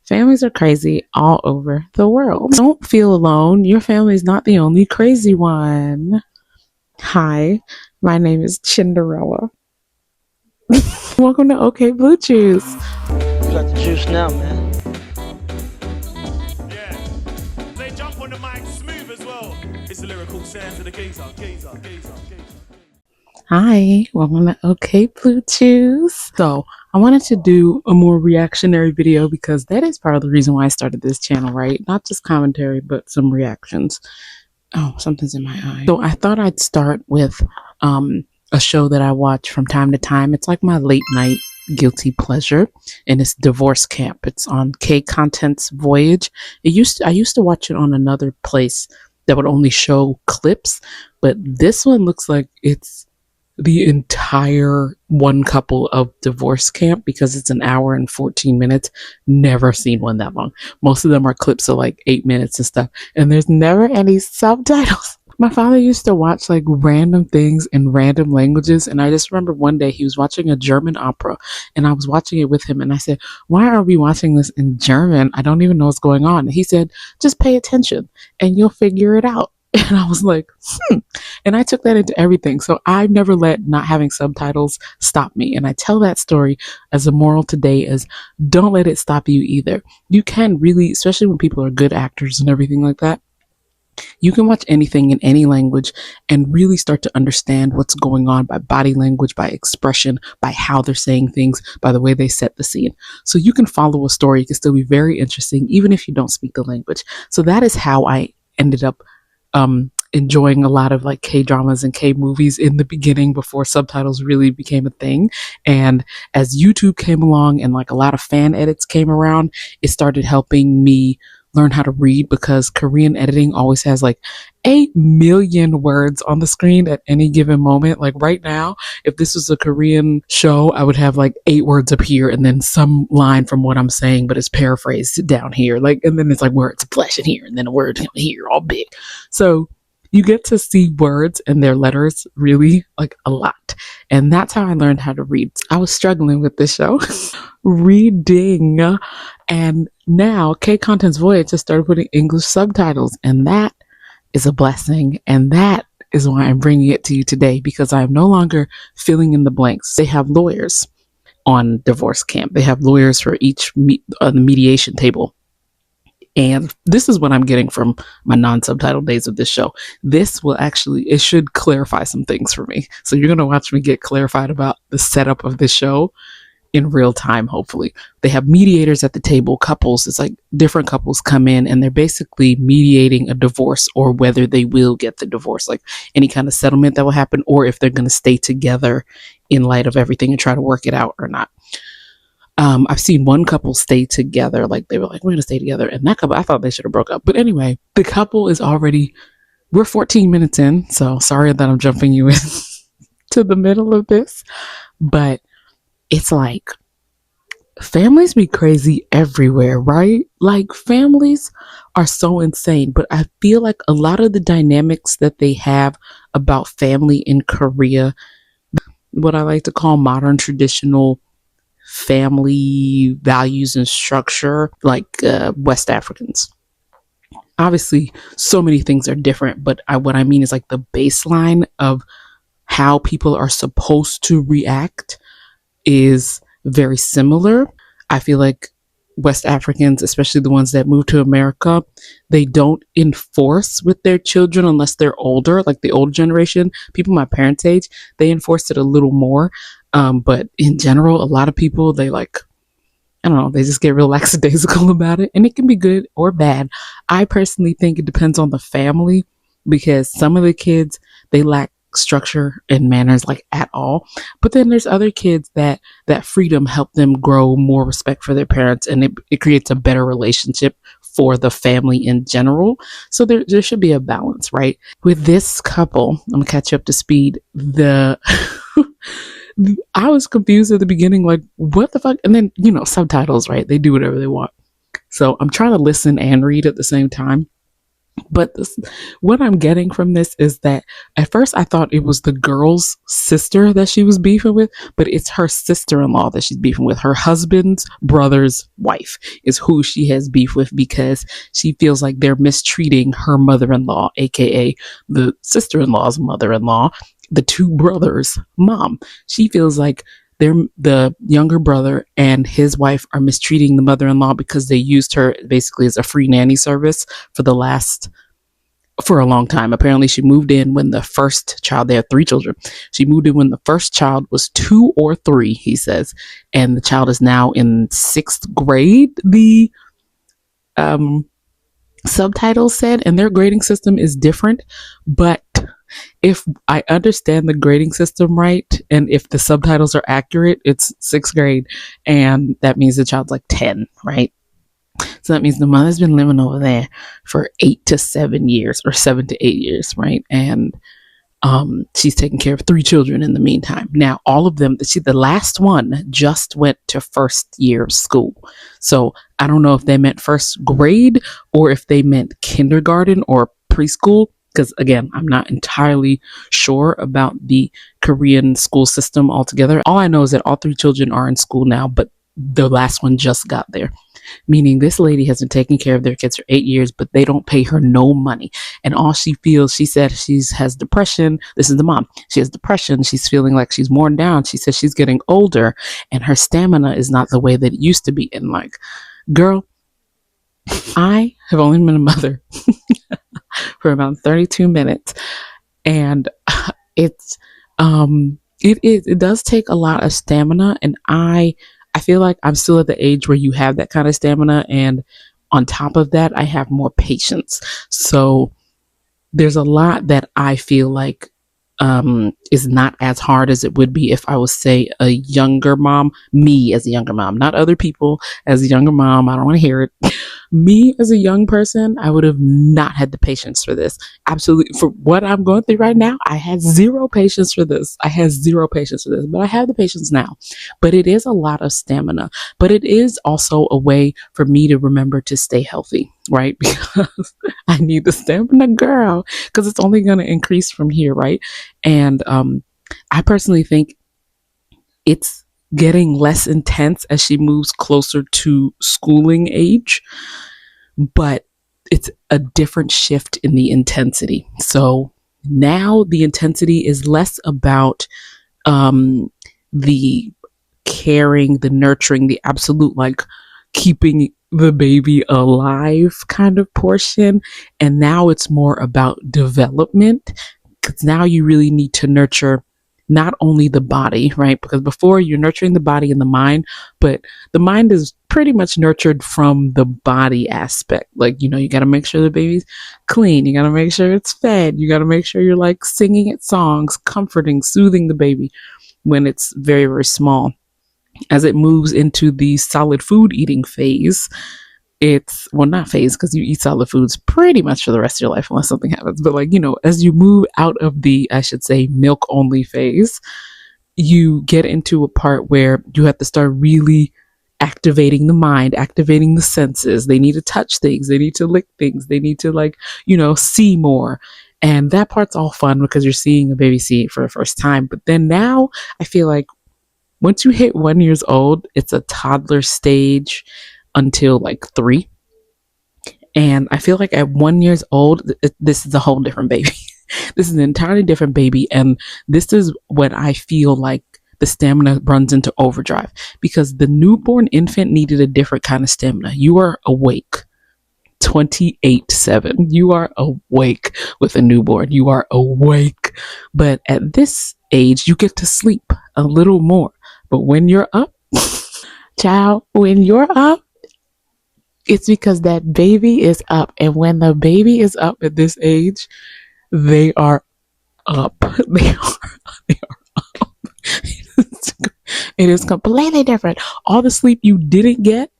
Families are crazy all over the world. Don't feel alone. Your family is not the only crazy one. Hi, my name is Cinderella. Welcome to OK Blue Juice. You got the juice now, man. Yeah. They jump on the mic smooth as well. It's the lyrical sounds of the geezer. Hi, welcome to OK Blue Juice. So I wanted to do a more reactionary video because that is part of the reason why I started this channel, right? Not just commentary, but some reactions. Oh, something's in my eye. So I thought I'd start with a show that I watch from time to time. It's like my late night guilty pleasure, and it's Divorce Camp. It's on K Content's Voyage. I used to watch it on another place that would only show clips, but this one looks like it's the entire one couple of Divorce Camp because it's an hour and 14 minutes. Never seen one that long. Most of them are clips of like 8 minutes and stuff, and there's never any subtitles. My father used to watch like random things in random languages, and I just remember one day he was watching a German opera, and I was watching it with him, and I said, "Why are we watching this in German? I don't even know what's going on." And he said, "Just pay attention and you'll figure it out." And I was like, And I took that into everything. So I've never let not having subtitles stop me. And I tell that story as a moral today as don't let it stop you either. You can really, especially when people are good actors and everything like that, you can watch anything in any language and really start to understand what's going on by body language, by expression, by how they're saying things, by the way they set the scene. So you can follow a story. It can still be very interesting, even if you don't speak the language. So that is how I ended up enjoying a lot of like K-dramas and K-movies in the beginning before subtitles really became a thing. And as YouTube came along and like a lot of fan edits came around, it started helping me learn how to read because Korean editing always has like 8 million words on the screen at any given moment. Like right now, if this was a Korean show, I would have like 8 words up here and then some line from what I'm saying, but it's paraphrased down here. Like, and then it's like words flashing here and then a word here all big. So you get to see words and their letters really like a lot. And that's how I learned how to read. I was struggling with this show, reading. And now K Content's Voyage just started putting English subtitles. And that is a blessing. And that is why I'm bringing it to you today, because I am no longer filling in the blanks. They have lawyers on Divorce Camp. They have lawyers for each the mediation table. And this is what I'm getting from my non-subtitled days of this show. This will actually, it should clarify some things for me. So you're going to watch me get clarified about the setup of this show in real time, hopefully. They have mediators at the table, couples. It's like different couples come in and they're basically mediating a divorce or whether they will get the divorce, like any kind of settlement that will happen, or if they're going to stay together in light of everything and try to work it out or not. I've seen one couple stay together. Like they were like, we're going to stay together. And that couple, I thought they should have broke up. But anyway, the couple is already, we're 14 minutes in. So sorry that I'm jumping you in to the middle of this. But it's like families be crazy everywhere, right? Like families are so insane. But I feel like a lot of the dynamics that they have about family in Korea, what I like to call modern traditional family values and structure, like West Africans. Obviously, so many things are different, but what I mean is like the baseline of how people are supposed to react is very similar. I feel like West Africans, especially the ones that move to America, they don't enforce with their children unless they're older, like the older generation. People my parents' age, they enforce it a little more. But in general, a lot of people, they like, I don't know, they just get real lackadaisical about it. And it can be good or bad. I personally think it depends on the family because some of the kids, they lack structure and manners like at all. But then there's other kids that freedom help them grow more respect for their parents, and it creates a better relationship for the family in general. So there should be a balance, right? With this couple, I'm gonna catch you up to speed. I was confused at the beginning, like, what the fuck? And then, subtitles, right? They do whatever they want. So I'm trying to listen and read at the same time. But what I'm getting from this is that at first I thought it was the girl's sister that she was beefing with, but it's her sister-in-law that she's beefing with. Her husband's brother's wife is who she has beef with because she feels like they're mistreating her mother-in-law, aka the sister-in-law's mother-in-law, the two brothers' mom. She feels like the younger brother and his wife are mistreating the mother-in-law because they used her basically as a free nanny service for a long time. Apparently, she moved in when the first child, they had three children. She moved in when the first child was 2 or 3, he says, and the child is now in 6th grade. The um, subtitles said, and their grading system is different, but if I understand the grading system right, and if the subtitles are accurate, it's 6th grade, and that means the child's like 10, right? So that means the mother's been living over there for 8 to 7 years or 7 to 8 years, right? And she's taking care of 3 children in the meantime. Now, all of them, the last one just went to first year of school. So I don't know if they meant 1st grade or if they meant kindergarten or preschool. Because again, I'm not entirely sure about the Korean school system altogether. All I know is that all 3 children are in school now, but the last one just got there, meaning this lady has been taking care of their kids for 8 years, but they don't pay her no money. And all she feels, she said she has depression. This is the mom. She has depression. She's feeling like she's worn down. She says she's getting older and her stamina is not the way that it used to be. And like, girl, I have only been a mother for about 32 minutes. And it's, it does take a lot of stamina. And I feel like I'm still at the age where you have that kind of stamina. And on top of that, I have more patience. So there's a lot that I feel like is not as hard as it would be if I was, say, a younger mom, me as a younger mom, not other people as a younger mom. I don't want to hear it. Me as a young person, I would have not had the patience for this. Absolutely. For what I'm going through right now, I had zero patience for this. I had zero patience for this, but I have the patience now. But it is a lot of stamina, but it is also a way for me to remember to stay healthy, right? Because I need the stamina, girl, because it's only going to increase from here, right? And I personally think it's getting less intense as she moves closer to schooling age, but it's a different shift in the intensity. So now the intensity is less about the caring, the nurturing, the absolute like keeping the baby alive kind of portion. And now it's more about development, because now you really need to nurture not only the body, right? Because before you're nurturing the body and the mind, but the mind is pretty much nurtured from the body aspect. Like, you know, you got to make sure the baby's clean. You got to make sure it's fed. You got to make sure you're like singing it songs, comforting, soothing the baby when it's very, very small. As it moves into the solid food eating phase, it's, well, not phase, because you eat solid foods pretty much for the rest of your life unless something happens, but like, you know, as you move out of the, I should say, milk only phase, you get into a part where you have to start really activating the mind, activating the senses. They need to touch things, they need to lick things, they need to, like, you know, see more. And that part's all fun because you're seeing a baby see it for the first time. But then now I feel like once you hit 1 years old, it's a toddler stage until like 3. And I feel like at 1 years old, this is a whole different baby. This is an entirely different baby. And this is when I feel like the stamina runs into overdrive, because the newborn infant needed a different kind of stamina. You are awake 28/7. You are awake with a newborn. You are awake. But at this age, you get to sleep a little more. But when you're up, child, when you're up, it's because that baby is up. And when the baby is up at this age, they are up. They are up. It is completely different. All the sleep you didn't get,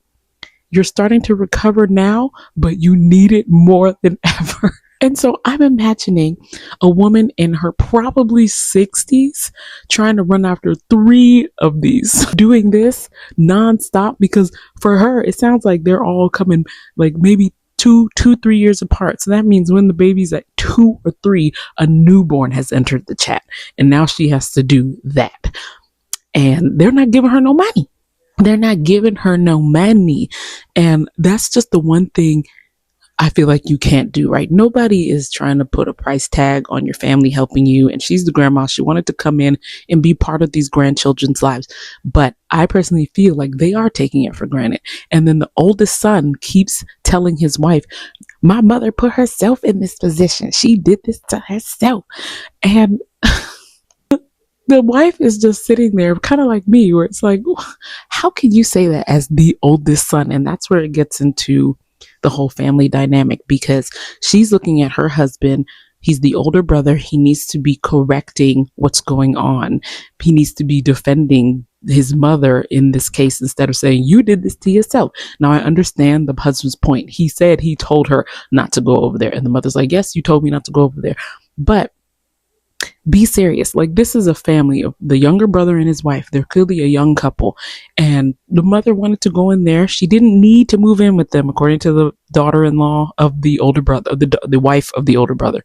you're starting to recover now, but you need it more than ever. And so I'm imagining a woman in her probably 60s trying to run after 3 of these, doing this nonstop, because for her, it sounds like they're all coming like maybe two, 3 years apart. So that means when the baby's at 2 or 3, a newborn has entered the chat. And now she has to do that. And they're not giving her no money. They're not giving her no money. And that's just the one thing I feel like you can't do, right? Nobody is trying to put a price tag on your family helping you. And she's the grandma. She wanted to come in and be part of these grandchildren's lives. But I personally feel like they are taking it for granted. And then the oldest son keeps telling his wife, my mother put herself in this position. She did this to herself. And the wife is just sitting there kind of like me, where it's like, how can you say that as the oldest son? And that's where it gets into the whole family dynamic, because she's looking at her husband. He's the older brother. He needs to be correcting what's going on. He needs to be defending his mother in this case, instead of saying, you did this to yourself. Now, I understand the husband's point. He said he told her not to go over there. And the mother's like, yes, you told me not to go over there. But be serious. Like, this is a family of the younger brother and his wife. They're clearly a young couple. And the mother wanted to go in there. She didn't need to move in with them, according to the daughter-in-law of the older brother, the wife of the older brother.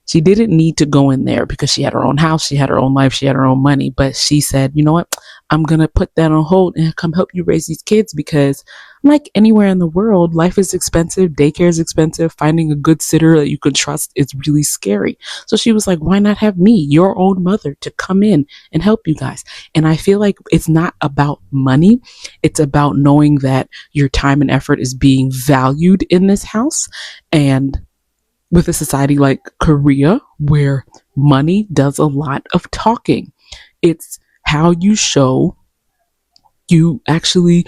She didn't need to go in there because she had her own house, she had her own life, she had her own money. But she said, you know what? I'm going to put that on hold and come help you raise these kids, because like anywhere in the world, life is expensive, daycare is expensive, finding a good sitter that you can trust is really scary. So she was like, why not have me, your own mother, to come in and help you guys? And I feel like it's not about money. It's about knowing that your time and effort is being valued in this house. And with a society like Korea, where money does a lot of talking, it's how you show you actually,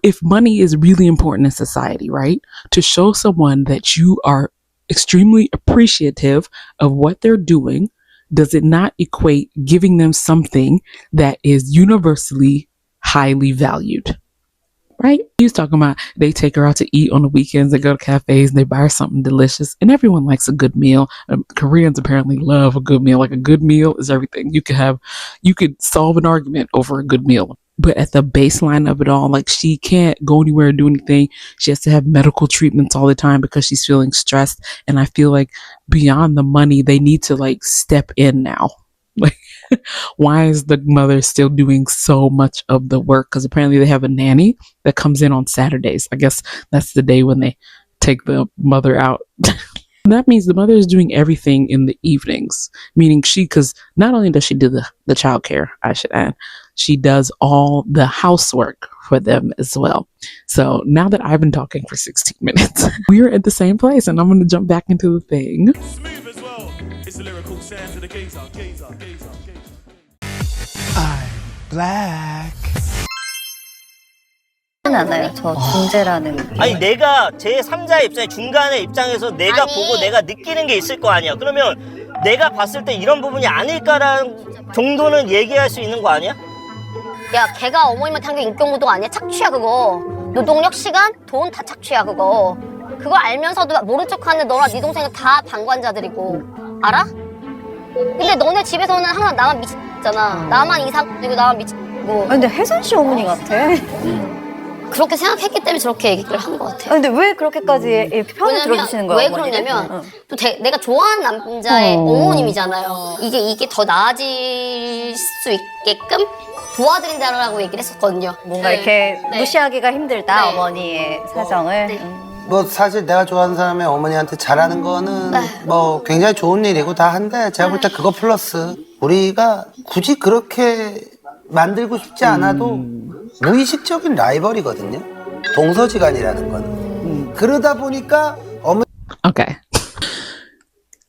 if money is really important in society, right? To show someone that you are extremely appreciative of what they're doing, does it not equate giving them something that is universally highly valued? Right? He was talking about they take her out to eat on the weekends. They go to cafes and they buy her something delicious. And everyone likes a good meal. Koreans apparently love a good meal. Like, a good meal is everything. You could solve an argument over a good meal. But at the baseline of it all, like, she can't go anywhere and do anything. She has to have medical treatments all the time because she's feeling stressed. And I feel like beyond the money, they need to like step in now. Like, why is the mother still doing so much of the work? Because apparently they have a nanny that comes in on Saturdays. I guess that's the day when they take the mother out. That means the mother is doing everything in the evenings, meaning because not only does she do the childcare, I should add, she does all the housework for them as well. So now that I've been talking for 16 minutes, we are at the same place, and I'm going to jump back into the thing. Smooth as well. It's the lyrical sound of the geezer. I'm black. 않아요. 저 존재라는 아니 내가 제3자의 입장에 중간의 입장에서 내가 보고 내가 느끼는 게 있을 거 아니야. 그러면 내가 봤을 때 이런 부분이 아닐까라는 정도는 얘기할 수 있는 거 아니야? 야, 걔가 어머님한테 한 게 인격노동 아니야? 착취야 그거. 노동력, 시간, 돈 다 착취야 그거. 그거 알면서도 모른 척하는 너랑 네 동생은 다 방관자들이고. 알아? 근데 너네 집에서는 항상 나만 미쳤잖아. 나만 이상하고 나만 미치고. 근데 혜선 씨 어머니 같아. 그렇게 생각했기 때문에 저렇게 얘기를 한 것 같아요. 근데 왜 그렇게까지 이렇게 편을 들어주시는 거야? 왜 그러냐면 또 내가 좋아하는 남자의 어머님이잖아요. 이게 더 나아질 수 있게끔 도와드린다라고 얘기를 했었거든요. 뭔가 이렇게 무시하기가 힘들다, 어머니의 사정을. 뭐 사실 내가 좋아하는 사람의 어머니한테 잘하는 거는 뭐 굉장히 좋은 일이고 다 한데, 제가 볼 때 그거 플러스 우리가 굳이 그렇게 만들고 싶지 않아도 무의식적인 라이벌이거든요. 동서지간이라는 건. 그러다 보니까 Okay.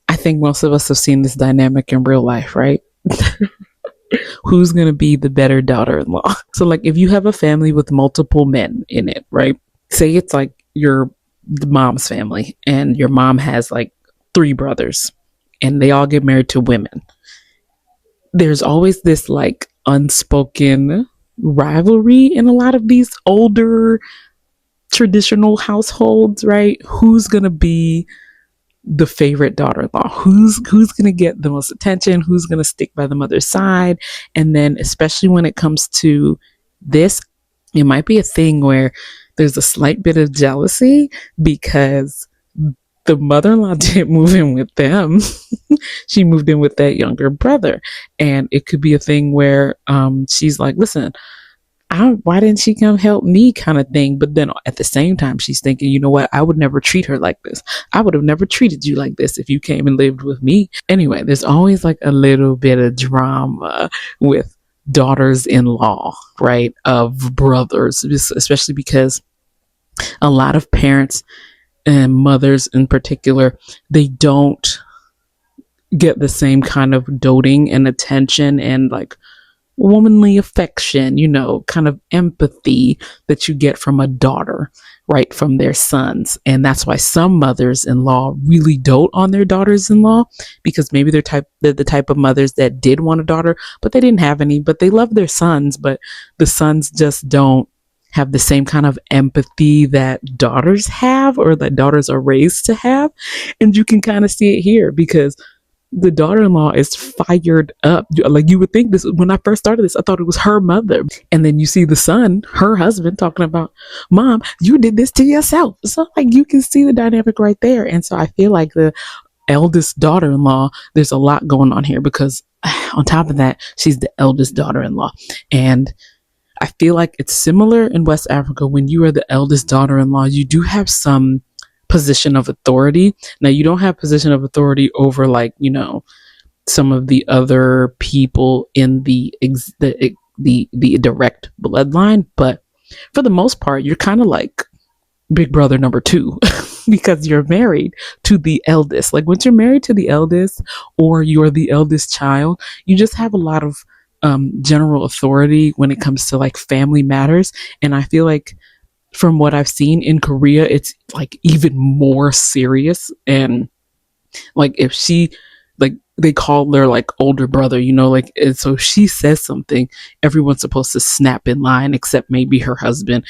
I think most of us have seen this dynamic in real life, right? Who's going to be the better daughter-in-law? So like, if you have a family with multiple men in it, right? Say it's like your mom's family and your mom has like 3 brothers and they all get married to women. There's always this like unspoken rivalry in a lot of these older traditional households, right? Who's going to be the favorite daughter-in-law? Who's going to get the most attention? Who's going to stick by the mother's side? And then especially when it comes to this, it might be a thing where there's a slight bit of jealousy because the mother-in-law didn't move in with them. She moved in with that younger brother. And it could be a thing where she's like, listen, why didn't she come help me kind of thing? But then at the same time, she's thinking, you know what? I would never treat her like this. I would have never treated you like this if you came and lived with me. Anyway, there's always like a little bit of drama with daughters-in-law, right? Of brothers, especially because a lot of parents and mothers in particular, they don't get the same kind of doting and attention and like womanly affection, you know, kind of empathy that you get from a daughter, right, from their sons. And that's why some mothers-in-law really dote on their daughters-in-law, because maybe they're the type of mothers that did want a daughter, but they didn't have any, but they love their sons, but the sons just don't have the same kind of empathy that daughters have or that daughters are raised to have. And you can kind of see it here because the daughter-in-law is fired up. Like you would think this when I first started this, I thought it was her mother. And then you see the son, her husband, talking about, Mom, you did this to yourself. So like you can see the dynamic right there. And so I feel like the eldest daughter-in-law, there's a lot going on here because on top of that, she's the eldest daughter-in-law. And I feel like it's similar in West Africa. When you are the eldest daughter-in-law, you do have some position of authority. Now you don't have position of authority over like, you know, some of the other people in the direct bloodline, but for the most part, you're kind of like big brother number two because you're married to the eldest. Like once you're married to the eldest or you're the eldest child, you just have a lot of general authority when it comes to like family matters. And I feel like from what I've seen in Korea, it's like even more serious. And like if she, like they call their like older brother, you know, like, and so she says something, everyone's supposed to snap in line except maybe her husband.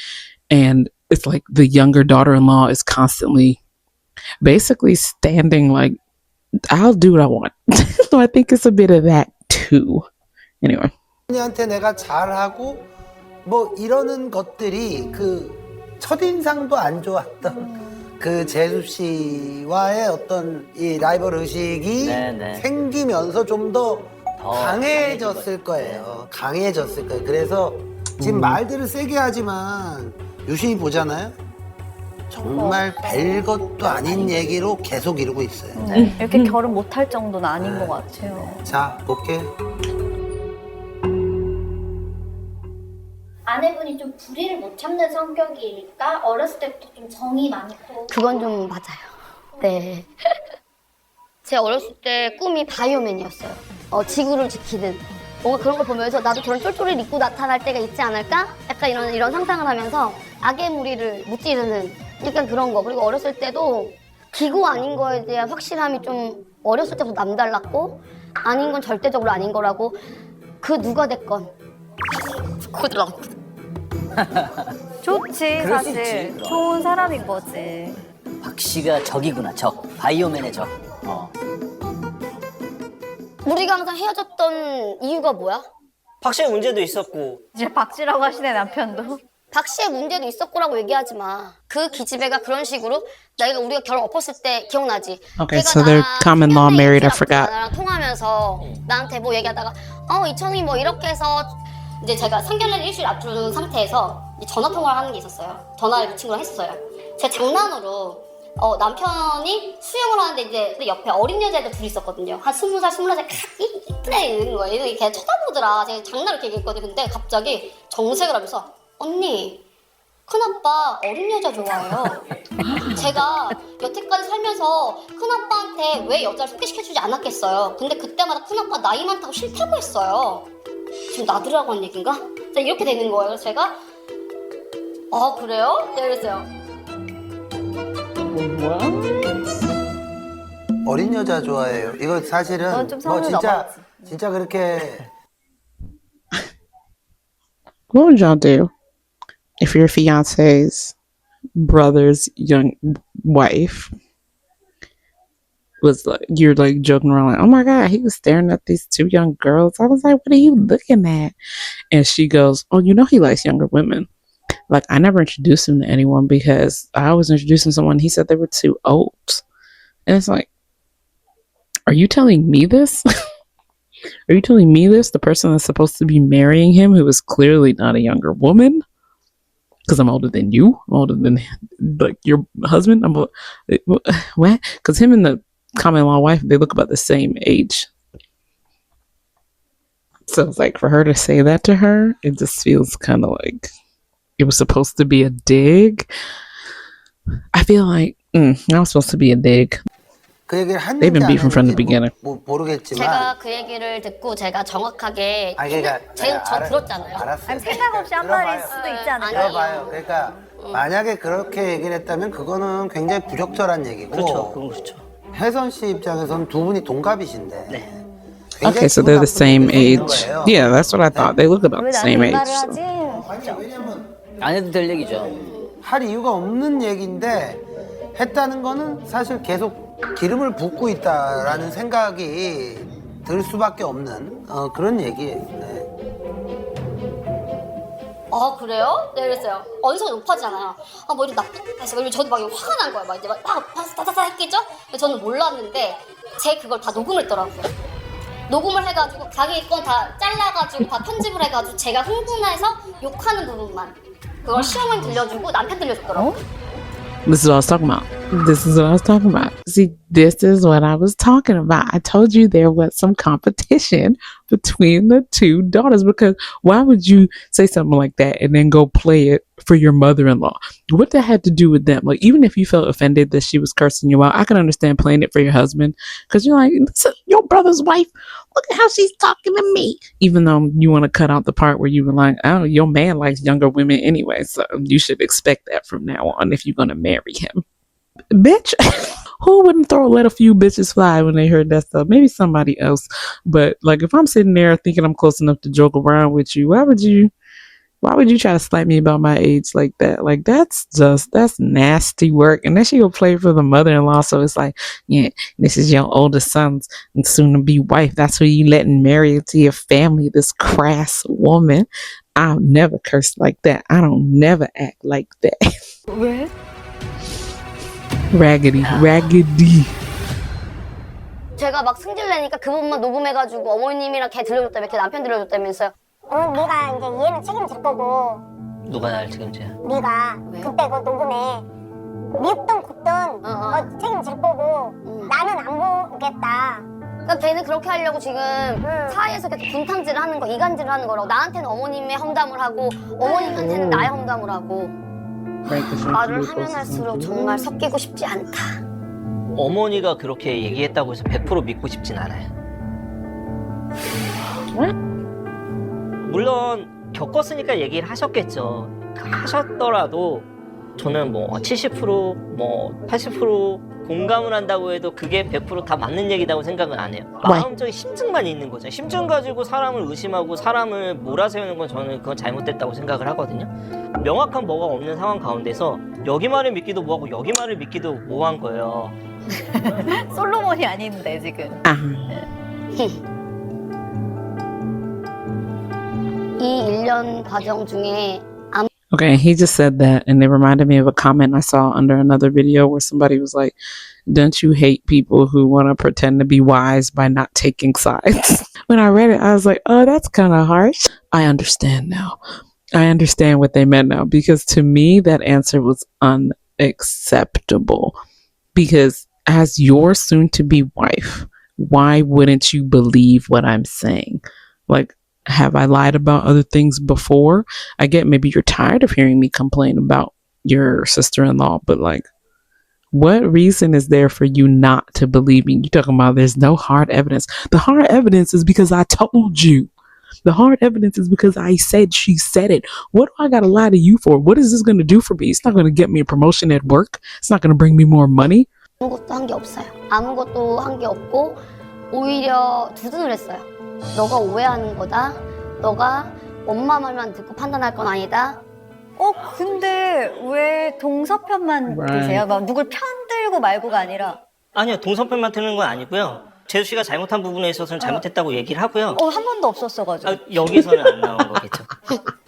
And it's like the younger daughter-in-law is constantly basically standing like, I'll do what I want. So I think it's a bit of that too. Anyway. 한테 내가 잘하고 뭐 이러는 것들이 그 첫인상도 안 좋았던 그 재수 씨와의 어떤 이 라이벌 의식이 생기면서 좀 더 강해졌을 거예요. 강해졌을 거예요. 그래서 지금 말들을 세게 하지만 유심히 보잖아요. 정말 별것도 아닌 얘기로 계속 이러고 있어요. 네, 이렇게 결혼 못할 정도는 아닌 것 같아요. 자, 볼게. 아내분이 좀 불의를 못 참는 성격이니까 어렸을 때부터 좀 정이 많고. 그건 좀 맞아요. 네. 제 어렸을 때 꿈이 바이오맨이었어요. 지구를 지키는. 뭔가 그런 걸 보면서 나도 저런 쫄쫄이를 입고 나타날 때가 있지 않을까? 약간 이런 상상을 하면서 악의 무리를 무찌르는 약간 그런 거. 그리고 어렸을 때도 기고 아닌 거에 대한 확실함이 좀 어렸을 때부터 남달랐고 아닌 건 절대적으로 아닌 거라고 그 누가 됐건 고들었거든. 좋지, 사실. 좋은 사람인 거지. 박 씨가 적이구나, 적. 바이오맨의 적. 우리가 항상 헤어졌던 이유가 뭐야? 박 씨의 문제도 있었고. 이제 박씨라고 하시네, 남편도. 박 씨의 문제도 있었고라고 얘기하지 마. 그 기집애가 그런 식으로 우리가 결혼 엎었을 때 기억나지? Okay, so they're common law married. I forgot. 나랑 통화하면서 나한테 뭐 얘기하다가 이천이 뭐 이렇게 해서 이제 제가 상견례를 일주일 앞둔 상태에서 전화 통화를 하는 게 있었어요. 전화를 그 친구랑 했었어요. 제가 장난으로 남편이 수영을 하는데 이제 옆에 어린 여자애들 둘이 있었거든요. 한 20살, 21살 이쁘네 이러는 거예요. 이렇게 쳐다보더라. 제가 장난을 이렇게 얘기했거든요. 근데 갑자기 정색을 하면서 언니 큰아빠 어린 여자 좋아해요. 제가 여태까지 살면서 큰아빠한테 왜 여자를 소개시켜주지 않았겠어요. 근데 그때마다 큰아빠 나이 많다고 싫다고 했어요. 지금 나들으라고 한 얘기인가? 이렇게 되는 거예요. 그래서 제가 그래요? 네, 그랬어요. 어린 여자 좋아해요. 이거 사실은 좀 뭐 선을 진짜 그렇게 What would y'all do if your fiance's brother's young wife was like, you're like joking around like, oh my God, he was staring at these two young girls. I was like, what are you looking at? And she goes, oh, you know he likes younger women. Like, I never introduced him to anyone because I was introducing someone. He said they were too old. And it's like, are you telling me this? Are you telling me this? The person that's supposed to be marrying him, who is clearly not a younger woman? Because I'm older than you. I'm older than, like, your husband. What? Because him and the common law wife, they look about the same age. So it's like, for her to say that to her, it just feels kind of like it was supposed to be a dig. I feel like that was supposed to be a dig. 그 얘기를 They've been 했는지 안 beefing from the 했는지 beginning. 모르겠지만 제가 그 얘기를 듣고 제가 정확하게 그러니까 저 들었잖아요. 알았어요. 아니, 생각 없이 한 말일 수도 있지 않을까? 들어봐요. 그러니까 만약에 그렇게 얘기를 했다면 그거는 굉장히 부적절한 얘기고. 그렇죠, 그건 그렇죠. 혜선 씨 입장에서는 두 분이 동갑이신데. 네. Okay, so they're the same age. Yeah, that's what I thought. They look about 왜 the 나한테 same 이 age. 말을 So. 하지? 안 해도 될 얘기죠. 할 이유가 없는 얘기인데 했다는 거는 사실 계속 기름을 붓고 있다라는 생각이 들 수밖에 없는 그런 얘기예요. 네. 그래요? 네, 그랬어요. 언성이 높아지잖아요. 뭐 이렇게 나쁜 해서 그리고 저도 막 화가 난 거예요. 막 이제 막 다다다 했겠죠? 근데 저는 몰랐는데 제 그걸 다 녹음을 했더라고요. 녹음을 해가지고 자기 건 다 잘라가지고 다 편집을 해가지고 제가 흥분해서 욕하는 부분만 그걸 시어머니 들려주고 남편 들려줬더라고요. This is what I was talking about. This is what I was talking about. See, this is what I was talking about. I told you there was some competition between the two daughters, because why would you say something like that and then go play it for your mother-in-law? What that had to do with them? Like, even if you felt offended that she was cursing you out, I can understand playing it for your husband, because you're like, listen, your brother's wife, look at how she's talking to me. Even though you want to cut out the part where you were like, oh, your man likes younger women anyway, so you should expect that from now on if you're going to marry him. Bitch, who wouldn't let a few bitches fly when they heard that stuff? Maybe somebody else. But like, if I'm sitting there thinking I'm close enough to joke around with you, why would you try to slap me about my age like that? Like, that's nasty work. And then she go play for the mother-in-law. So it's like, yeah, this is your oldest son's and soon to be wife. That's who you letting marry into your family, this crass woman. I'll never curse like that. I don't never act like that. 왜? Raggedy. 제가 막 승질내니까 그 부분만 녹음해가지고 어머님이랑 걔 들려줬다며 걔 남편 들려줬다면서요. 네가 이제 얘는 책임질 거고 누가 날 책임져요? 네가 그때 그 녹음에 밉든 굽든 책임질 거고 나는 안 보겠다. 그러니까 걔는 그렇게 하려고 지금 사이에서 계속 분탕질을 하는 거, 이간질을 하는 거라고. 나한테는 어머님의 험담을 하고 어머님한테는 나의 험담을 하고. 말을 하면 할수록 정말 섞이고 싶지 않다. 어머니가 그렇게 얘기했다고 해서 100% 믿고 싶진 않아요. 물론 겪었으니까 얘기를 하셨겠죠. 하셨더라도 저는 뭐 70%, 뭐 80% 공감을 한다고 해도 그게 100% 다 맞는 얘기라고 생각은 안 해요. 마음적인 심증만 있는 거죠. 심증 가지고 사람을 의심하고 사람을 몰아세우는 건 저는 그건 잘못됐다고 생각을 하거든요. 명확한 뭐가 없는 상황 가운데서 여기 말을 믿기도 뭐하고 여기 말을 믿기도 뭐한 거예요. 솔로몬이 아닌데 지금. 이 1년 과정 중에 Okay, he just said that, and it reminded me of a comment I saw under another video where somebody was like, don't you hate people who want to pretend to be wise by not taking sides? When I read it, I was like, oh, that's kind of harsh. I understand now. I understand what they meant now, because to me, that answer was unacceptable. Because as your soon-to-be wife, why wouldn't you believe what I'm saying? Like, have I lied about other things before? I get maybe you're tired of hearing me complain about your sister-in-law, but like, what reason is there for you not to believe me? You're talking about there's no hard evidence. The hard evidence is because I told you. The hard evidence is because I said she said it. What do I gotta lie to you for? What is this gonna do for me? It's not gonna get me a promotion at work. It's not gonna bring me more money. 아무것도 한 게 없어요. 아무것도 한 게 없고 오히려 두둔을 했어요. 너가 오해하는 거다. 너가 엄마 말만 듣고 판단할 건 아니다. 근데 왜 동서편만 드세요? 막 누굴 편들고 말고가 아니라. 아니요, 동서편만 트는 건 아니고요. 재수 씨가 잘못한 부분에 있어서는 잘못했다고 얘기를 하고요. 한 번도 없었어가지고. 여기서는 안 나온 거겠죠.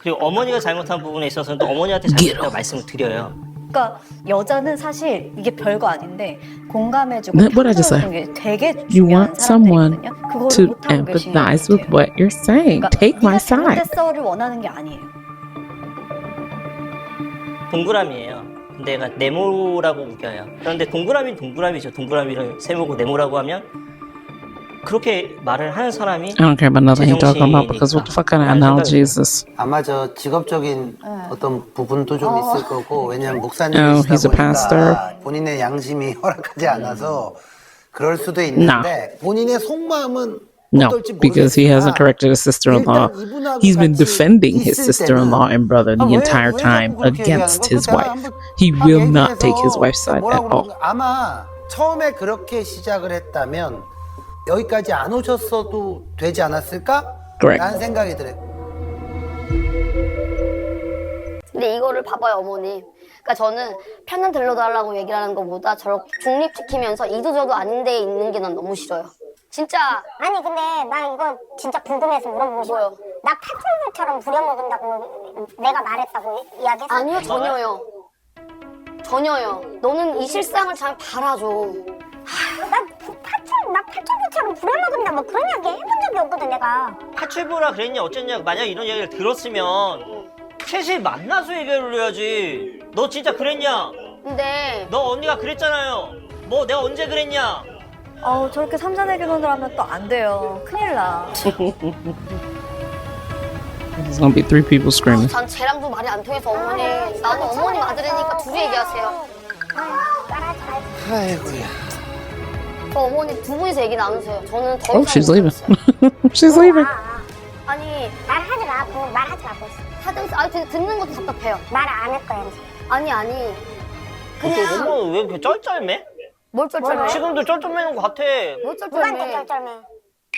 그리고 어머니가 잘못한 부분에 있어서는 또 어머니한테 잘못했다고 말씀을 드려요. 그러니까 여자는 사실 이게 별거 아닌데 공감해주고 What I just say? 편들어주는 게 되게 You 중요한 want someone 사람들이거든요. 그거를 to 못하고 계시는 empathize 것 with 같아요. what you're saying. 그러니까 Take my 네가 side. 잘못했어를 원하는 게 아니에요. 동그라미예요. 근데 얘가 네모라고 우겨요. 그런데 동그라미는 동그라미죠. 동그라미를 세모고 네모라고 하면 그렇게 말을 하는 사람이 I don't care about nothing you're talking about because what the fuck kind of analogy is this? 아마 저 직업적인 어떤 부분도 좀 있을 거고 왜냐면 Oh, 목사님이시다 he's a pastor. 보니까 본인의 양심이 허락하지 않아서 그럴 수도 있는데 본인의 속마음은 No, 어떨지 because he hasn't 모르겠지만 corrected his sister-in-law. 일단 이분하고 He's been 같이 defending his 있을 sister-in-law 때는 and brother the 왜 entire 자꾸 time 그렇게 얘기하는 against 거야? his 그거 wife. 한번 He 막 will not 얘기해서 take his wife's side at 뭐라고 all. 그러는가? 아마 처음에 그렇게 시작을 했다면 여기까지 안 오셨어도 되지 않았을까? Correct. 라는 생각이 들어요. 근데 이거를 봐봐요, 어머니. 그러니까 저는 편을 들러달라고 얘기를 하는 것보다 저렇게 중립시키면서 이도저도 아닌 데에 있는 게 난 너무 싫어요. 진짜. 아니 근데 나 이거 진짜 궁금해서 물어보고 싶어. 뭐요? 나 파출부처럼 부려먹은다고 내가 말했다고 이야기했어? 아니요, 전혀요. 전혀요. 너는 이 실상을 잘 바라줘. 나 파출부처럼 부려먹은다 뭐 그런 이야기 해본 적이 없거든 내가. 파출부라 그랬냐 어쨌냐 만약 이런 얘기를 들었으면 셋이 만나서 얘기를 해야지. 너 진짜 그랬냐? 근데 너 언니가 그랬잖아요. 뭐 내가 언제 그랬냐? 저렇게 삼자대결론을 하면 또 안 돼요. 큰일 나. There's gonna be three people screaming. 전 쟤랑도 말이 안 통해서 어머니. 나는 어머니 아들이니까 둘이 얘기하세요. 아이고야. 저 어머니 두 분이서 얘기 나누세요. 저는 더 Oh, 이상 she's 못 leaving. 하겠어요. She's leaving. 아니 말하지 마. 말하지 말고 있어. 하등 아니 듣는 것도 답답해요. 말 안 할 거야. 아니 그냥 너무 왜 이렇게 쩔쩔매? 뭘 쩔쩔매? 지금도 쩔쩔매는 것 같아. 뭘 누구한테 쩔쩔매? 쩔쩔매?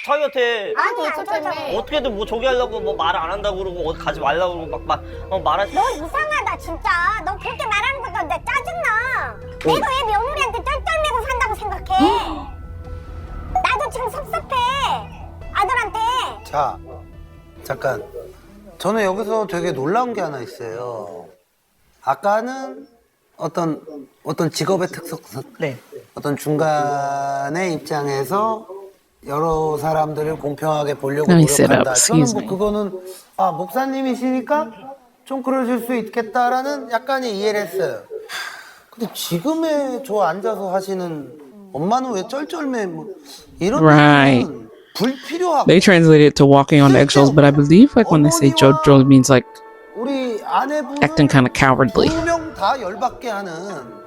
자기한테 아니 안 쩔쩔매? 어떻게든 뭐 저기 하려고 뭐 말 안 한다고 그러고 어디 가지 말라고 그러고 막 말하지. 너 이상하다 진짜. 너 그렇게 말하는 것도 내 짜증나. 내가 왜 며느리한테 쩔쩔매고 산다고 생각해? 나도 지금 섭섭해. 아들한테. 자, 잠깐. 저는 여기서 되게 놀라운 게 하나 있어요. 아까는 어떤 직업의 특성상, 네. 어떤 중간의 입장에서 여러 사람들을 공평하게 보려고 Let me sit up. 노력한다. 저는 Excuse 뭐 me. 그거는 목사님이시니까 좀 그러실 수 있겠다라는 약간의 이해를 했어요. 근데 지금의 저 앉아서 하시는 엄마는 왜 쩔쩔매 뭐 이런 Right. 얘기는 불필요하고 They translate it to walking on eggshells, but I believe like when they say jojo, it means like 우리 아내분은 acting kind of cowardly. 두 명 다 열받게 하는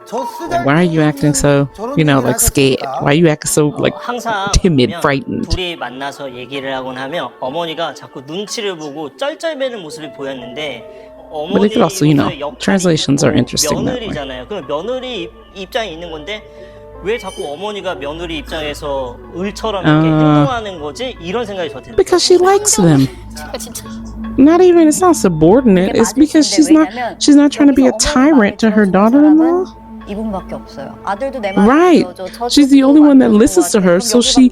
저 쓰잘데기 Why are you acting so, 저런 you know, 얘기를 like scared? 하셨을까? Why are you acting so like 항상 timid, 보면 frightened? 둘이 만나서 얘기를 하곤 하면 어머니가 자꾸 눈치를 보고 쩔쩔매는 모습을 보였는데 But it could also, you know, translations are interesting that way. 며느리잖아요. 그럼 며느리 입장에 있는 건데 왜 자꾸 어머니가 며느리 입장에서 을처럼 이렇게 행동하는 거지? 이런 생각이 저 들어요. Because she likes them. 제가 진짜 Not even, it's not subordinate. It's because she's not trying to be a tyrant to her daughter-in-law. 이분밖에 없어요. 아들도 내 말 Right. 들어줘. She's the only one that listens to her, so she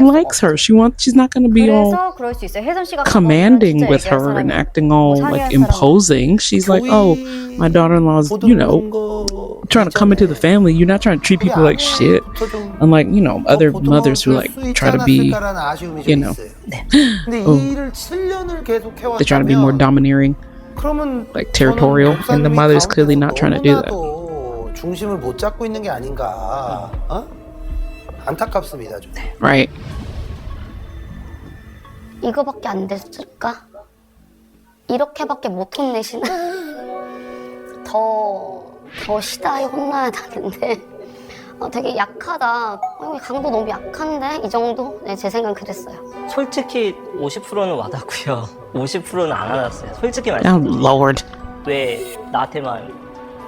likes her. She's not going to be all 그래서 그럴 수 있어요. 혜선 씨가 commanding with her and acting all like imposing. She's like, oh, my daughter-in-law's, you know, trying to come into the family. You're not trying to treat people like shit. Unlike, you know, other mothers who like try to be, you know, they try to be more domineering, like territorial, and the mother's clearly not trying to do that. 중심을 못 잡고 있는 게 아닌가? 안타깝습니다 좀. Right. 이거밖에 안 됐을까? 이렇게밖에 못 혼내시나? 더 시다에 혼나야 되는데 되게 약하다. 강도 너무 약한데? 이 정도? 네, 제 생각은 그랬어요. 솔직히 50%는 와닿고요. 50%는 안 와닿았어요. 솔직히 Oh, 말씀드리면 Lord. 왜 나한테만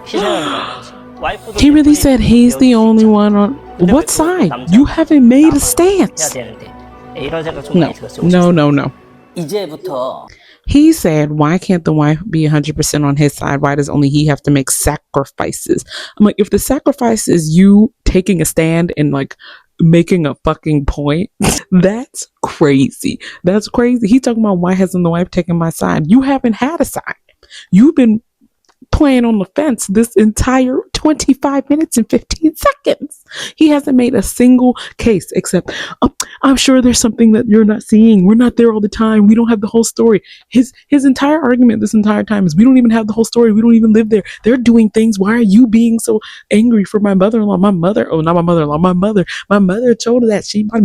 희생하는 건지. 와이프도 He really said he's the only one on what side? You haven't made a 해야 stance. 되는데 이런 생각 좀 No, 많이 들었어요. no. 이제부터 He said, why can't the wife be 100% on his side? Why does only he have to make sacrifices? I'm like, if the sacrifice is you taking a stand and like making a fucking point. That's crazy. That's crazy. He's talking about why hasn't the wife taken my side? You haven't had a side. You've been playing on the fence this entire 25 minutes and 15 seconds. He hasn't made a single case except, oh, I'm sure there's something that you're not seeing. We're not there all the time. We don't have the whole story. His entire argument this entire time is we don't even have the whole story. We don't even live there. They're doing things. Why are you being so angry for my mother-in-law? My mother, oh, not my mother-in-law, my mother told her that my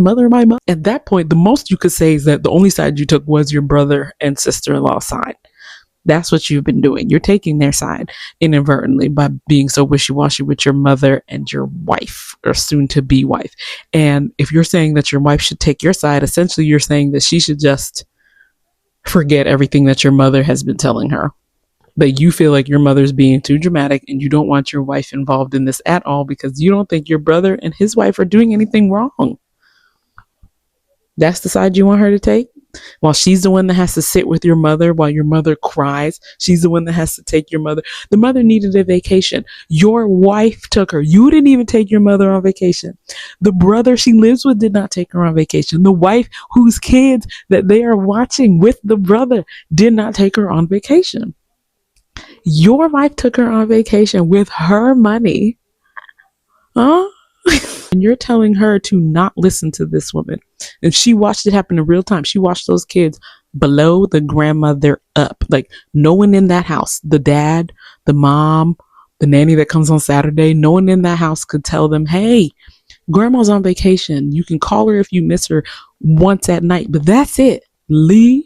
mother. At that point, the most you could say is that the only side you took was your brother and sister-in-law side. That's what you've been doing. You're taking their side inadvertently by being so wishy-washy with your mother and your wife or soon-to-be wife. And if you're saying that your wife should take your side, essentially you're saying that she should just forget everything that your mother has been telling her. That you feel like your mother's being too dramatic and you don't want your wife involved in this at all because you don't think your brother and his wife are doing anything wrong. That's the side you want her to take? While she's the one that has to sit with your mother while your mother cries. She's the one that has to take your mother. The mother needed a vacation. Your wife took her. You didn't even take your mother on vacation. The brother she lives with did not take her on vacation. The wife whose kids that they are watching with the brother did not take her on vacation. Your wife took her on vacation with her money. Huh? And you're telling her to not listen to this woman. And she watched it happen in real time. She watched those kids blow the grandmother up. Like no one in that house, the dad, the mom, the nanny that comes on Saturday, no one in that house could tell them, hey, grandma's on vacation. You can call her if you miss her once at night, but that's it. Leave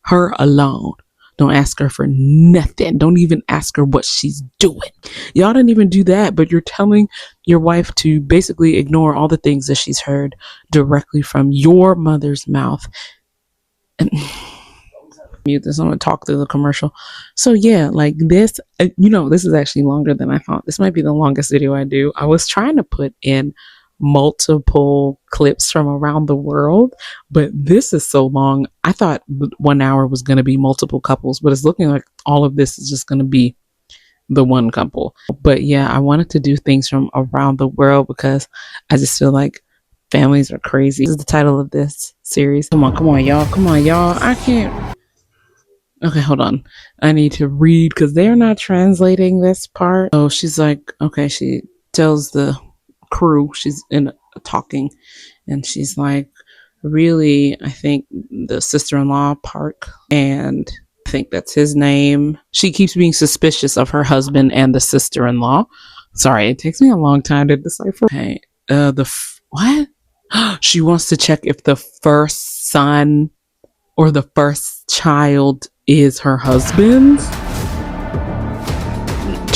her alone. Don't ask her for nothing. Don't even ask her what she's doing. Y'all didn't even do that, but you're telling your wife to basically ignore all the things that she's heard directly from your mother's mouth. And mute this. I'm going to talk through the commercial. So yeah, like this, this is actually longer than I thought. This might be the longest video I do. I was trying to put in multiple clips from around the world, but this is so long. I thought 1 hour was going to be multiple couples, but it's looking like all of this is just going to be the one couple. But yeah, I wanted to do things from around the world because I just feel like families are crazy. This is the title of this series. Come on, y'all. I can't. Okay, hold on. I need to read because they're not translating this part. So she's like, okay, she tells the crew, she's in talking, and she's like, really, I think the sister-in-law Park, and I think that's his name. She keeps being suspicious of her husband and the sister-in-law. Sorry, it takes me a long time to decipher. Okay, what? She wants to check if the first son or the first child is her husband's.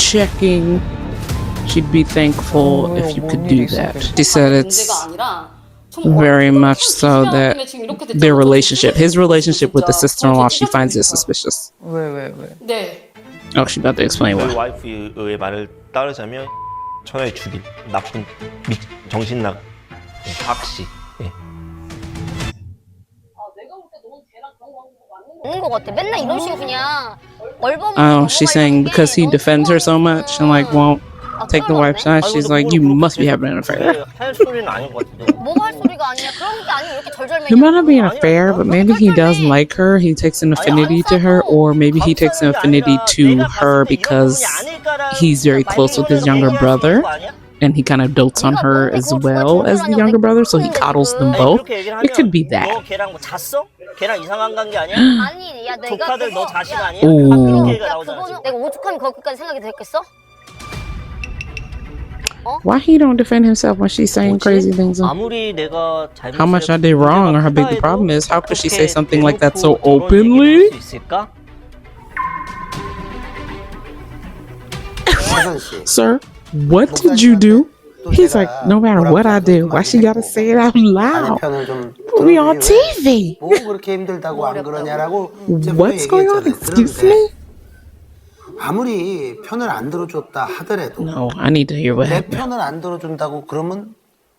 Checking. She'd be thankful if you could do that. She said it's very much so that their relationship, his relationship with the sister-in-law, she finds it suspicious. Oh, she's about to explain 저희 why. 와이프의 말을 따르자면 천하의 죽인 나쁜 정신 나간 박씨. 있는 것 같아. 맨날 이런 식으로 그냥 얼버무리고 Oh, she's saying because he defends her so much and like won't take the wife's side, she's like, you must be having an affair. 할 소리는 아닌 것 같은데. 뭐가 할 소리가 아니야. 그런 게 아니면 이렇게 절절매냐. It might not be an affair, but maybe he does like her. He takes an affinity to her, or maybe he takes an affinity to her because he's very close with his younger brother. And he kind of dotes on her as well as the younger brother, so he coddles them both. It could be that. 너 걔랑 뭐 잤어? 걔랑 이상한 관계 아니야? 아니, 야, 내가 조카들 너 자식 아니야? 오. 그런 얘기가 야, 나오잖아. 그거는 내가 오죽하면 그렇게까지 생각이 들겠어? Why he don't defend himself when she's saying crazy things? 아무리 내가 How much I did wrong or how big the problem is? How could she say something like that so openly? Sir, what did you do? He's like, no matter what I do, why she gotta say it out loud? We on TV. 뭐 그렇게 힘들다고 안 그러냐라고 What's going on? Excuse me? 아무리 편을 안 들어줬다 하더라도 No, I need to hear what 내 happened. 편을 안 들어준다고 그러면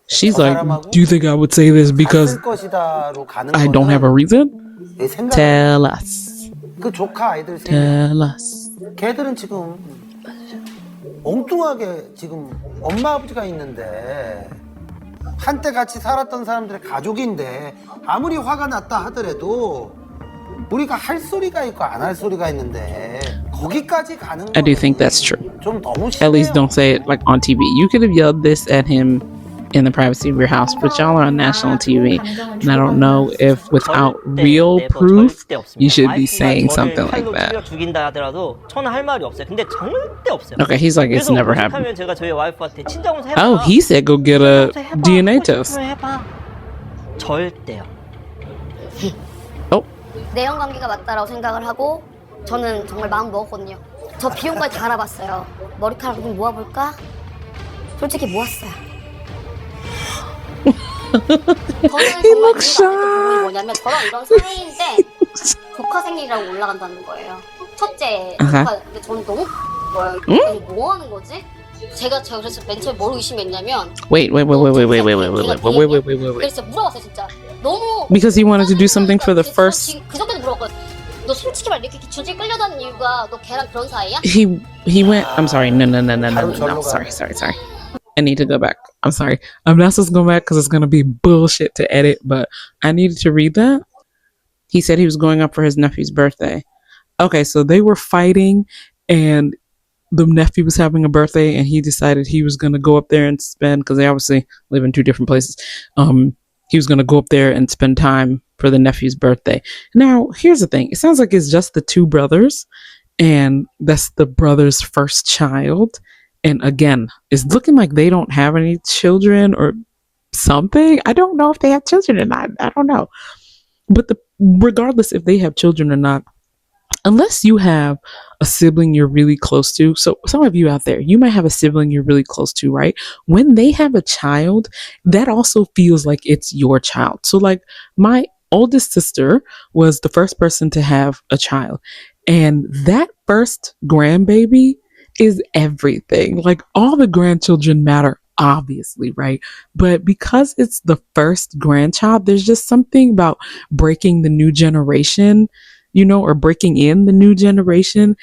She's like, do you think I would say this because 쓸 것이다로 가는 I don't have a reason? 내 생각. Tell us. 그 조카 아이들 생각. Tell us. 걔들은 지금 엉뚱하게 지금 엄마 아버지가 있는데 한때 같이 살았던 사람들의 가족인데 아무리 화가 났다 하더라도 우리가 할 소리가 있고 안 할 소리가 있는데 거기까지 가는 I do think that's true. 좀 너무 At least 심해요. don't say it like on TV. You could have yelled this at him in the privacy of your house, but y'all are on national TV, and I don't know if without real proof you should be saying something like that. 죽인다 하더라도 저는 할 말이 없어요. 근데 절대 없어요. Okay, he's like, it's 그래서 never happened. 오죽하면 제가 저희 와이프한테 친정에서 해봐. Oh, he said go get a DNA test. 해봐. 절대요. Oh, 내연 관계가 맞다라고 생각을 하고 저는 정말 마음 먹었거든요. 저 비용까지 다 알아봤어요. 머리카락 좀 모아볼까? 솔직히 모았어요. 저는 He 정말 looks 이유가 shy. 뭐냐면 저랑 이런 사이인데 조카 생일이라고 올라간다는 거예요. 첫째 아하. 조카. 근데 저는 너무 뭐야? 뭐 하는 거지? 제가 그래서 맨 처음에 뭘 의심했냐면 wait. 그래서 물어봤어요 진짜. 너무 Because he wanted to do something for the first. 그저께도 물어봤거든. 너 솔직히 말 이렇게 주제 끌려다니는 이유가 너 걔랑 그런 사이야? He went. I'm sorry. No. Sorry. I need to go back. I'm sorry. I'm not supposed to go back because it's gonna be bullshit to edit. But I needed to read that. He said he was going up for his nephew's birthday. Okay, so they were fighting, and the nephew was having a birthday, and he decided he was gonna go up there and spend because they obviously live in two different places. He was gonna go up there and spend time for the nephew's birthday. Now, here's the thing. It sounds like it's just the two brothers, and that's the brother's first child. And again, it's looking like they don't have any children or something. I don't know if they have children or not. I don't know. But regardless if they have children or not, unless you have a sibling you're really close to. So some of you out there, you might have a sibling you're really close to, right? When they have a child, that also feels like it's your child. So like my oldest sister was the first person to have a child. And that first grandbaby is everything. Like all the grandchildren matter, obviously, right? But because it's the first grandchild, there's just something about breaking the new generation, or breaking in the new generation.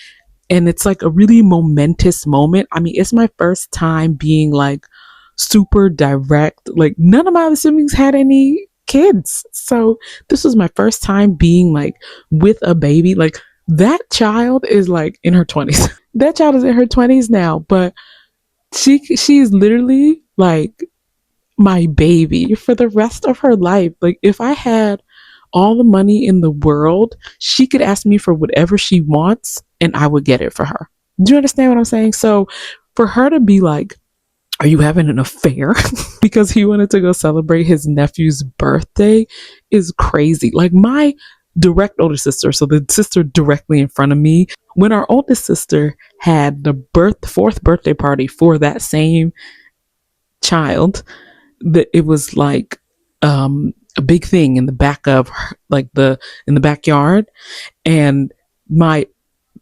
And it's like a really momentous moment. I mean, it's my first time being like super direct. Like none of my other siblings had any kids. So this was my first time being like with a baby. Like that child is like in her 20s. That child is in her 20s now, but she is literally like my baby for the rest of her life. Like if I had all the money in the world, she could ask me for whatever she wants and I would get it for her. Do you understand what I'm saying? So for her to be like, are you having an affair? Because he wanted to go celebrate his nephew's birthday is crazy. Like my direct older sister, so the sister directly in front of me, when our oldest sister had the fourth birthday party for that same child, that it was like a big thing in the back of her, like in the backyard, and my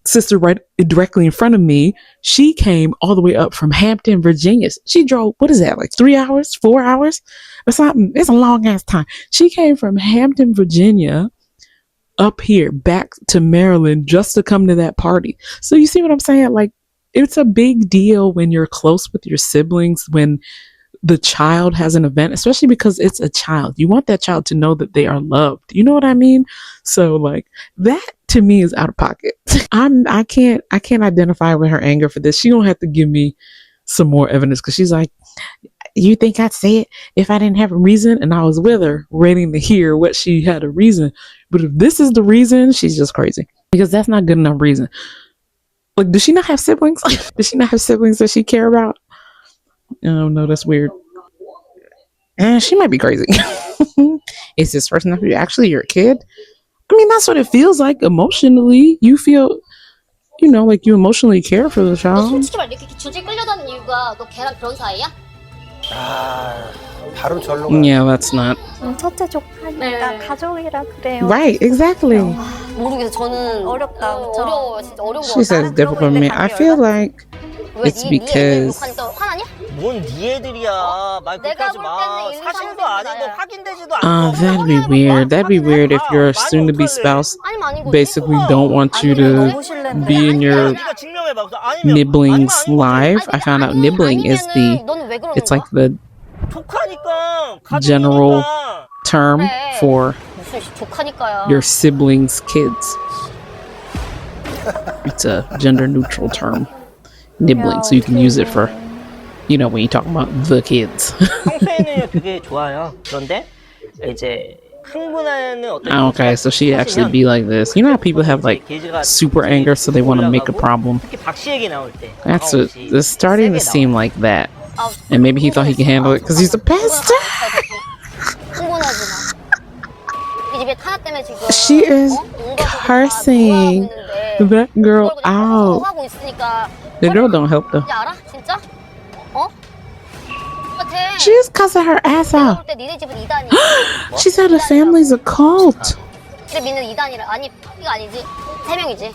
sister right directly in front of me, she came all the way up from Hampton, Virginia. She drove, what is that, like 3 hours, 4 hours or something? It's a long ass time. She came from Hampton, Virginia up here back to Maryland just to come to that party. So you see what I'm saying? Like it's a big deal when you're close with your siblings, when the child has an event, especially because it's a child. You want that child to know that they are loved. You know what I mean? So like that to me is out of pocket. I can't identify with her anger for this. She gonna have to give me some more evidence, because she's like, you think I'd say it if I didn't have a reason? And I was with her waiting to hear what she had a reason. But if this is the reason, she's just crazy, because that's not good enough reason. Like, does she not have siblings? Does she not have siblings that she care about? Oh no, that's weird. And she might be crazy. Is this person actually your kid? I mean, that's what it feels like emotionally. You feel, like you emotionally care for the 너 child. 솔직히 말 이렇게 주제 끌려다니는 이유가 너 걔랑 그런 사이야? 아, 바로 절로 가. Yeah, that's not. 첫째 조카니까 네. 가족이라 그래요. Right, exactly. 모르겠어. 저는 어렵다, 그쵸? 어려워요. 진짜 어려운 거 She says 같아. difficult for me. I feel like it's because 욕하니까 화나냐? 뭔 네 애들이야. 말 내가 끝까지 볼 마. 때는 일, 삼, 사실도 사, 아니고 사야. 확인되지도 않고. that'd be weird. That'd be weird if your soon-to-be spouse 아니면 아닌 거지. basically don't want you to be in your 네가 증명해봐. 아니면 nibbling's 아니면 아닌 거지. life. I found out nibbling is 아니면은 너는 왜 그러는 it's 거야? like the 조카니까 general 가족이니까. term 그래. for 무슨 조카니까요. your siblings' kids. It's a gender neutral term. Nibbling, so you can use it for, you know, when you talk about the kids. 평소에는 그게 좋아요. 그런데 이제 흥분하는 어떤 Okay, so she actually be like this. You know how people have like super anger, so they want to make a problem? 특히 박씨 얘기 나올 때 That's what it's starting to seem like that. 아, And maybe he thought he could handle it because he's a pastor. 흥분하지 마. 이 집에 하나 때문에 지금 She is cursing that girl out. 하고 있으니까 The girl don't help though. 이제 알아? 진짜? 어? 같아. She is cussing her ass 내가 out. 볼 때 니네 집은 이단이야. She said the family's a cult. 그래 믿는 이단이라. 아니 이거 아니지. 세 명이지.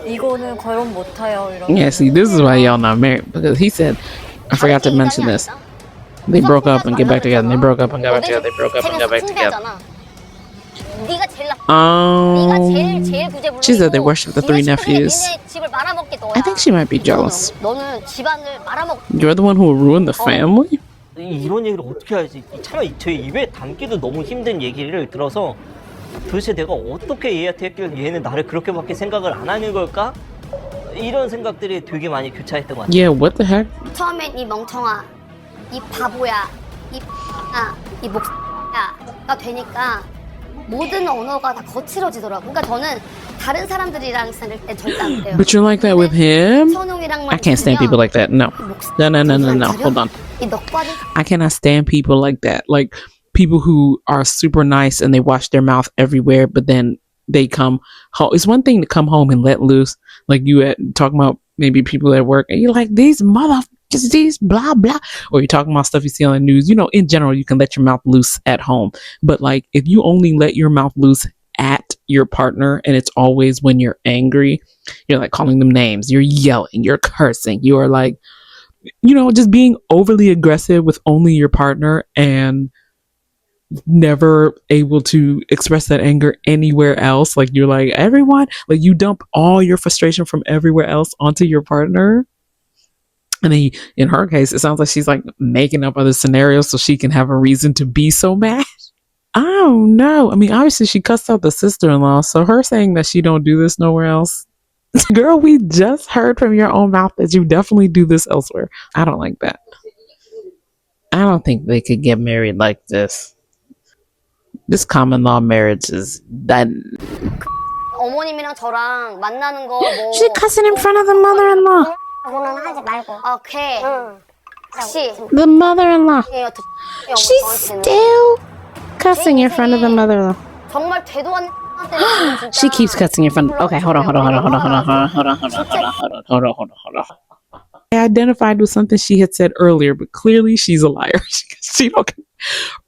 이거는 결혼 못해요 이런. Yeah, see, this is why y'all not married because he said, I forgot to mention this. They broke up and get back together. They broke up and got back together. They broke up and got back together. 네가 제일 네가 제일 구제불능이고 she said they worship the three nephews. 니네 집을 말아먹게 너야. I think she might be jealous. 너는 집안을 말아먹. You're the one who will ruin the family? 이런 얘기를 어떻게 하지? 참 제 입에 담기도 너무 힘든 얘기를 들어서 도대체 내가 어떻게 얘한테 했길래 얘는 나를 그렇게밖에 생각을 안 하는 걸까? 이런 생각들이 되게 많이 교차했던 것 같아요. Yeah, what the heck? 처음엔 이 멍청아, 이 바보야, 이 목야가 되니까 모든 언어가 다 거칠어지더라고. 그러니까 저는 다른 사람들이랑 있을 때 절대 안 그래요. But you're like that with him? 선웅이랑만 I can't stand people like that. No. No. Hold on. 이 넉발이 I cannot stand people like that. Like people who are super nice and they wash their mouth everywhere, but then they come home. It's one thing to come home and let loose. Like you talking about maybe people at work and you're like, these motherfuckers, these blah, blah. Or you're talking about stuff you see on the news. You know, in general, you can let your mouth loose at home. But like if you only let your mouth loose at your partner and it's always when you're angry, you're like calling them names, you're yelling, you're cursing, you're like, you know, just being overly aggressive with only your partner and never able to express that anger anywhere else. Like you're like everyone, like you dump all your frustration from everywhere else onto your partner. And then in her case, it sounds like she's like making up other scenarios so she can have a reason to be so mad. I don't know. I mean, obviously she cussed out the sister-in-law, so her saying that she don't do this nowhere else. Girl, we just heard from your own mouth that you definitely do this elsewhere. I don't like that. I don't think they could get married like this. This common law marriage is done. 어머님이랑 저랑 만나는 거 뭐. She cussing in front of the mother-in-law. 그거는 하지 말고. 오케이. 혹시 The mother-in-law. She's still cussing in front of the mother-in-law. 정말 되도 않는 She keeps cussing in front. Okay, hold on. I identified with something she had said earlier, but clearly she's a liar. She don't.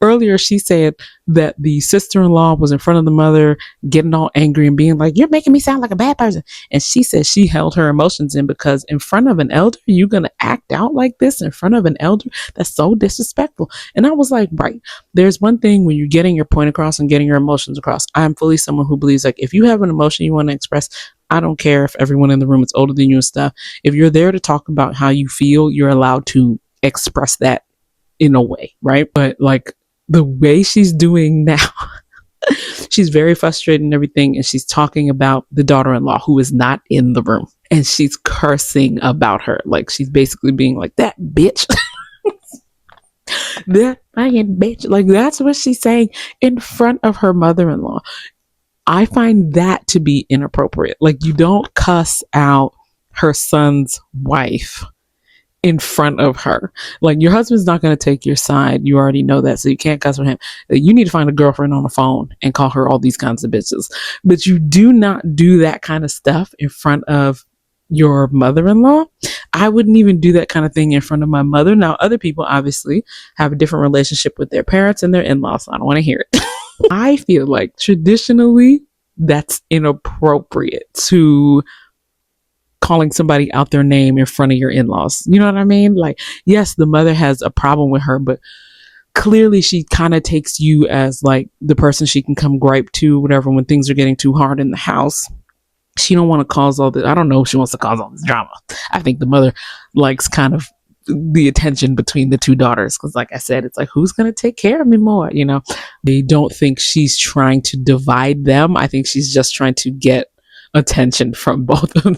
Earlier, she said that the sister-in-law was in front of the mother, getting all angry and being like, "You're making me sound like a bad person." And she said she held her emotions in because in front of an elder, you're gonna act out like this in front of an elder. That's so disrespectful. And I was like, right. There's one thing when you're getting your point across and getting your emotions across. I'm fully someone who believes like if you have an emotion you want to express, I don't care if everyone in the room is older than you and stuff. If you're there to talk about how you feel, you're allowed to express that in a way, right? But like the way she's doing now, she's very frustrated and everything, and she's talking about the daughter-in-law who is not in the room, and she's cursing about her. Like she's basically being like, that bitch. That fucking bitch. Like that's what she's saying in front of her mother-in-law. I find that to be inappropriate. Like you don't cuss out her son's wife in front of her. Like your husband's not going to take your side. You already know that. So you can't cuss with him. You need to find a girlfriend on the phone and call her all these kinds of bitches. But you do not do that kind of stuff in front of your mother-in-law. I wouldn't even do that kind of thing in front of my mother. Now, other people obviously have a different relationship with their parents and their in-laws. So I don't want to hear it. I feel like traditionally that's inappropriate to calling somebody out their name in front of your in-laws. You know what I mean? Like, yes, the mother has a problem with her, but clearly she kind of takes you as like the person she can come gripe to, whatever, when things are getting too hard in the house. She don't want to cause all this. I don't know if she wants to cause all this drama. I think the mother likes kind of the attention between the two daughters. Because like I said, it's like, who's going to take care of me more? You know, they don't think she's trying to divide them. I think she's just trying to get attention from both of them.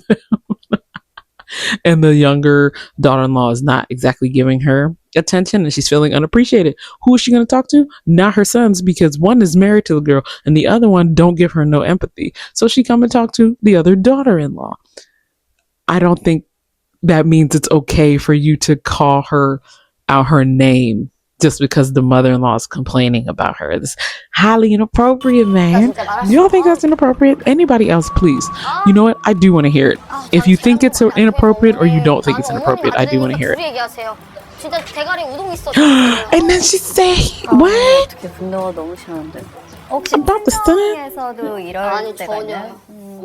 And the younger daughter-in-law is not exactly giving her attention, and she's feeling unappreciated. Who is she going to talk to? Not her sons, because one is married to the girl and the other one don't give her no empathy. So she come and talk to the other daughter-in-law. I don't think that means it's okay for you to call her out her name just because the mother-in-law is complaining about her. It's highly inappropriate, man. You don't think that's inappropriate? Anybody else, please? You know what? I do want to hear it. If you think it's inappropriate or you don't think it's inappropriate, I do want to hear it. And then she say, what? About the son?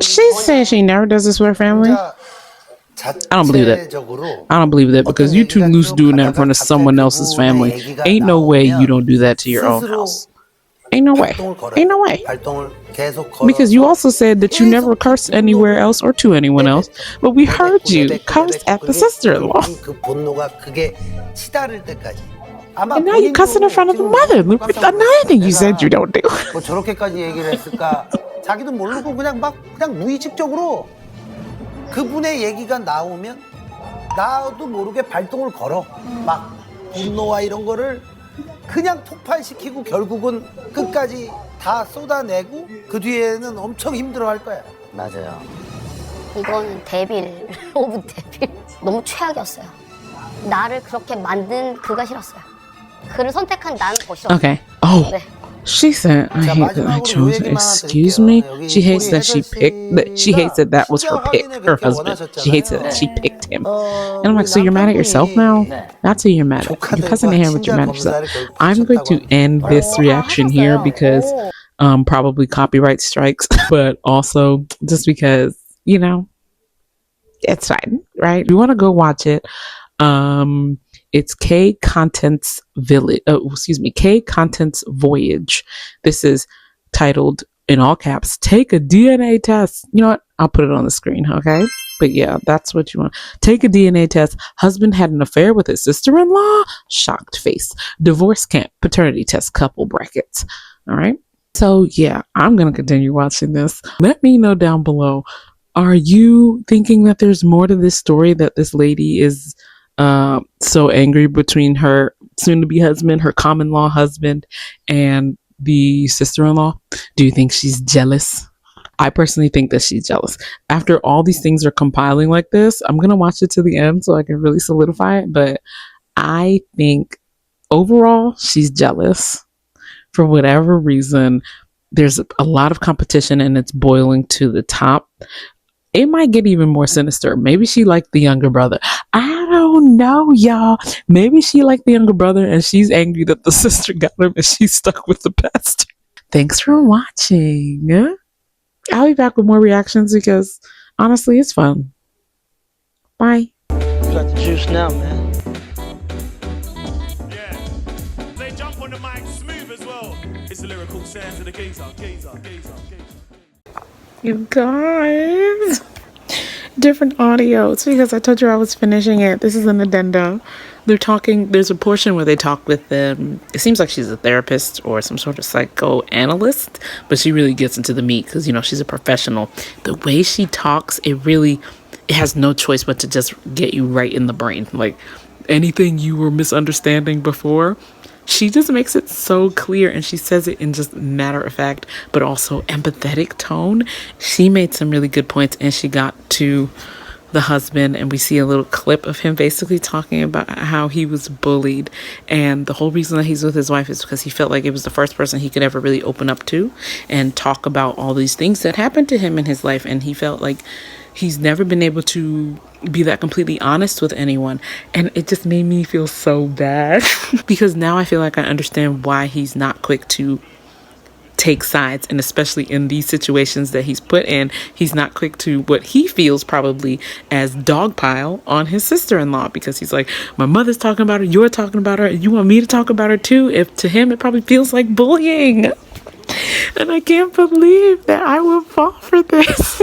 She said she never does this with her family. I don't believe that. I don't believe that, because you too loose doing that in front of someone else's family. Ain't no way you don't do that to your own house. Ain't no way. Ain't no way. Because you also said that you never curse anywhere else or to anyone else, but we heard you curse at the sister-in-law. And now you're cussing in front of the mother. Another thing you said you don't do. 저렇게까지 얘기를 했을까? 자기도 모르고 그냥 무의식적으로 그분의 얘기가 나오면 나도 모르게 발동을 걸어. 막 분노와 이런 거를 그냥 폭발시키고 결국은 끝까지 다 쏟아내고 그 뒤에는 엄청 힘들어할 거야. 맞아요. 이거는 데빌, 오브 데빌. 너무 최악이었어요. 나를 그렇게 만든 그가 싫었어요. 그를 선택한 나는 더 싫었어요. Okay. Oh. 네. She said, I hate that I chose. Excuse me? She hates that she picked that. She hates that that was her pick, her husband. She hates that she picked him. And I'm like, so you're mad at yourself now? That's who you're mad at. You're cussing at him, but you're mad at yourself. I'm going to end this reaction here because probably copyright strikes, but also just because, you know, it's fine, right? You want to go watch it. It's K Contents Village. K Contents Voyage. This is titled in all caps, "Take a DNA test." You know what? I'll put it on the screen, okay? But yeah, that's what you want. Take a DNA test. Husband had an affair with his sister-in-law. Shocked face. Divorce camp. Paternity test. Couple brackets. All right. So yeah, I'm gonna continue watching this. Let me know down below. Are you thinking that there's more to this story, that this lady is so angry between her soon-to-be husband, her common-law husband, and the sister-in-law? Do you think she's jealous? I personally think that she's jealous. After all these things are compiling like this, I'm gonna watch it to the end so I can really solidify it, but I think overall she's jealous. For whatever reason, there's a lot of competition and it's boiling to the top. It might get even more sinister. Maybe she liked the younger brother. I don't know, y'all. Maybe she liked the younger brother and she's angry that the sister got him and she's stuck with the pastor. Thanks for watching. I'll be back with more reactions because honestly, it's fun. Bye. You got the juice now, man. Yeah. They jump on the mic smooth as well. It's the lyrical sounds of the geezer. You guys, different audio. It's because I told you I was finishing it. This is an addendum. They're talking. There's a portion where they talk with them. It seems like she's a therapist or some sort of psychoanalyst, but she really gets into the meat because, you know, she's a professional. The way she talks, it has no choice but to just get you right in the brain. Like anything you were misunderstanding before, she just makes it so clear, and she says it in just matter of fact, but also empathetic tone. She made some really good points, and she got to the husband, and we see a little clip of him basically talking about how he was bullied, and the whole reason that he's with his wife is because he felt like it was the first person he could ever really open up to and talk about all these things that happened to him in his life, and he felt like he's never been able to be that completely honest with anyone. And it just made me feel so bad because now I feel like I understand why he's not quick to take sides, and especially in these situations that he's put in, he's not quick to what he feels probably as dogpile on his sister-in-law, because he's like, my mother's talking about her, you're talking about her, and you want me to talk about her too? If to him it probably feels like bullying. And I can't believe that I would fall for this.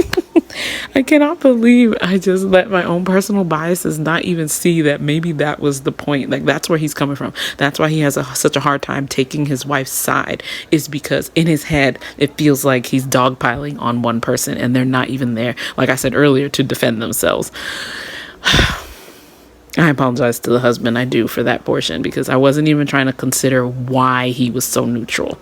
I cannot believe I just let my own personal biases not even see that maybe that was the point. Like, that's where he's coming from. That's why he has such a hard time taking his wife's side, is because in his head, it feels like he's dogpiling on one person and they're not even there, like I said earlier, to defend themselves. I apologize to the husband, I do, for that portion, because I wasn't even trying to consider why he was so neutral.